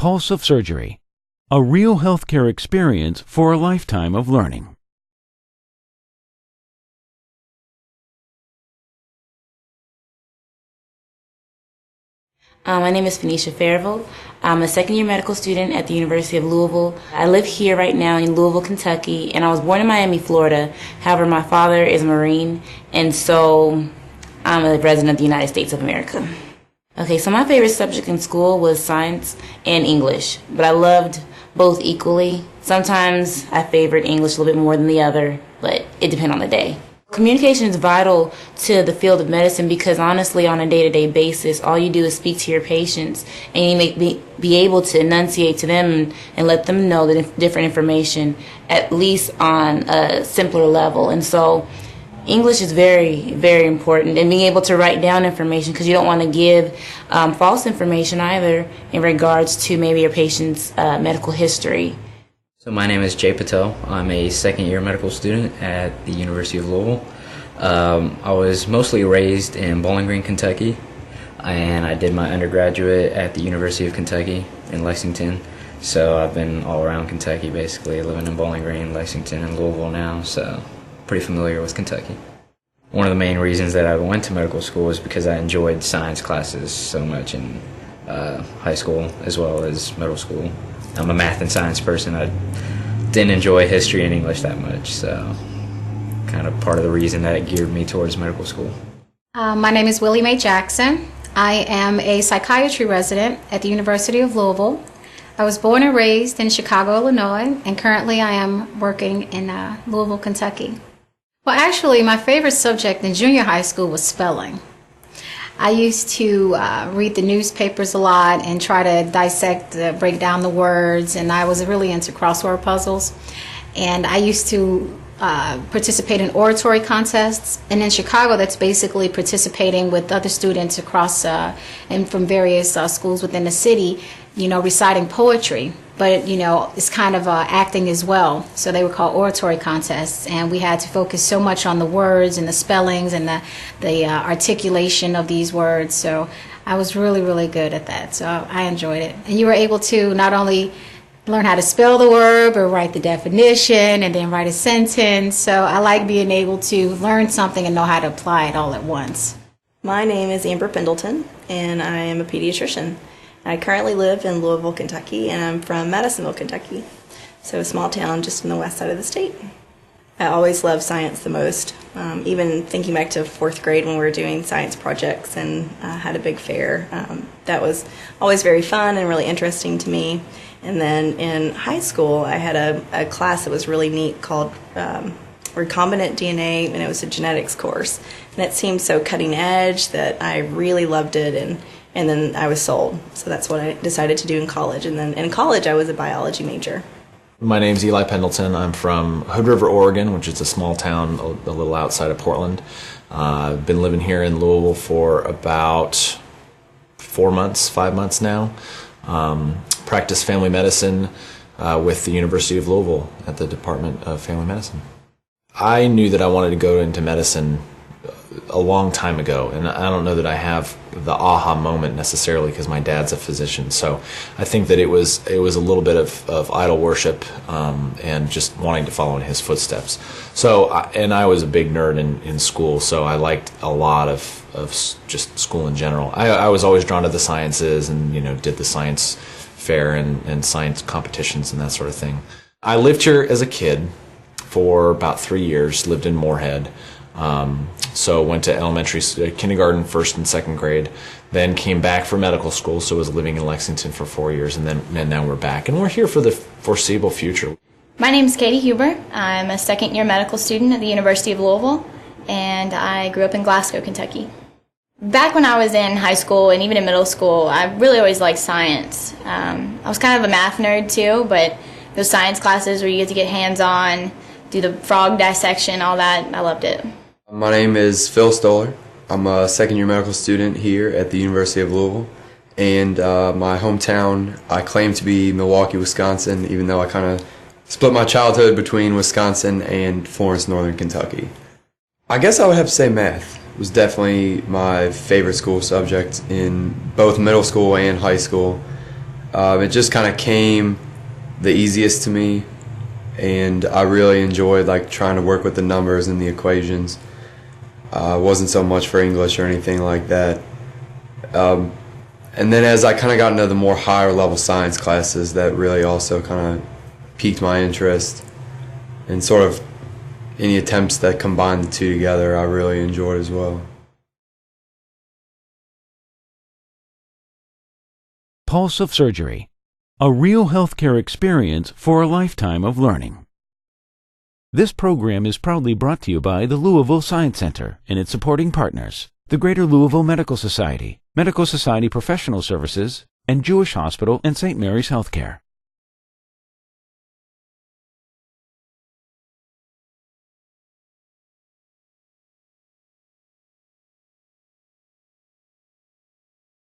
Pulse of Surgery, a real healthcare experience for a lifetime of learning. My name is Phoenicia Fairville. I'm a second-year medical student at the University of Louisville. I live here right now in Louisville, Kentucky, and I was born in Miami, Florida. However, my father is a Marine, and so I'm a resident of the United States of America. Okay, so my favorite subject in school was science and English, but I loved both equally. Sometimes I favored English a little bit more than the other, but it depended on the day. Communication is vital to the field of medicine because honestly, on a day-to-day basis, all you do is speak to your patients and you may be able to enunciate to them and let them know the different information, at least on a simpler level. And so English is very, very important, and being able to write down information because you don't want to give false information either in regards to maybe your patient's medical history. So my name is Jay Patel. I'm a second-year medical student at the University of Louisville. I was mostly raised in Bowling Green, Kentucky, and I did my undergraduate at the University of Kentucky in Lexington. So I've been all around Kentucky, basically, living in Bowling Green, Lexington, and Louisville now, so pretty familiar with Kentucky. One of the main reasons that I went to medical school was because I enjoyed science classes so much in high school as well as middle school. I'm a math and science person. I didn't enjoy history and English that much, so kind of part of the reason that it geared me towards medical school. My name is Willie Mae Jackson. I am a psychiatry resident at the University of Louisville. I was born and raised in Chicago, Illinois, and currently I am working in Louisville, Kentucky. Well, actually, my favorite subject in junior high school was spelling. I used to read the newspapers a lot and try to dissect, break down the words, and I was really into crossword puzzles. And I used to participate in oratory contests, and in Chicago that's basically participating with other students across and from various schools within the city, you know, reciting poetry. But, you know, it's kind of acting as well. So they were called oratory contests, and we had to focus so much on the words and the spellings and the articulation of these words. So I was really, really good at that. So I enjoyed it. And you were able to not only learn how to spell the word, but write the definition and then write a sentence. So I like being able to learn something and know how to apply it all at once. My name is Amber Pendleton, and I am a pediatrician. I currently live in Louisville, Kentucky, and I'm from Madisonville, Kentucky, so a small town just on the west side of the state. I always loved science the most, even thinking back to fourth grade when we were doing science projects and had a big fair. That was always very fun and really interesting to me. And then in high school, I had a class that was really neat called Recombinant DNA, and it was a genetics course. And it seemed so cutting edge that I really loved it, and then I was sold. So that's what I decided to do in college. And then in college, I was a biology major. My name's Eli Pendleton. I'm from Hood River, Oregon, which is a small town a little outside of Portland. I've been living here in Louisville for about 5 months now. Practice family medicine with the University of Louisville at the Department of Family Medicine. I knew that I wanted to go into medicine a long time ago, and I don't know that I have the aha moment necessarily because my dad's a physician. So I think that it was a little bit of idol worship and just wanting to follow in his footsteps. So I was a big nerd in school, so I liked a lot of just school in general. I was always drawn to the sciences and did the science fair and science competitions and that sort of thing. I lived here as a kid for about 3 years, lived in Moorhead. So went to kindergarten, first and second grade, then came back for medical school, so was living in Lexington for 4 years, and now we're back. And we're here for the foreseeable future. My name is Katie Huber. I'm a second-year medical student at the University of Louisville, and I grew up in Glasgow, Kentucky. Back when I was in high school and even in middle school, I really always liked science. I was kind of a math nerd too, but those science classes where you get hands-on, do the frog dissection, all that, I loved it. My name is Phil Stoller. I'm a second-year medical student here at the University of Louisville, and my hometown, I claim to be Milwaukee, Wisconsin, even though I kind of split my childhood between Wisconsin and Florence, Northern Kentucky. I guess I would have to say math was definitely my favorite school subject in both middle school and high school. It just kind of came the easiest to me, and I really enjoyed like trying to work with the numbers and the equations. It wasn't so much for English or anything like that. And then as I kind of got into the more higher level science classes, that really also kind of piqued my interest, and sort of any attempts that combine the two together I really enjoyed as well. Pulse of Surgery, a real healthcare experience for a lifetime of learning. This program is proudly brought to you by the Louisville Science Center and its supporting partners, the Greater Louisville Medical Society, Medical Society Professional Services, and Jewish Hospital and St. Mary's Healthcare.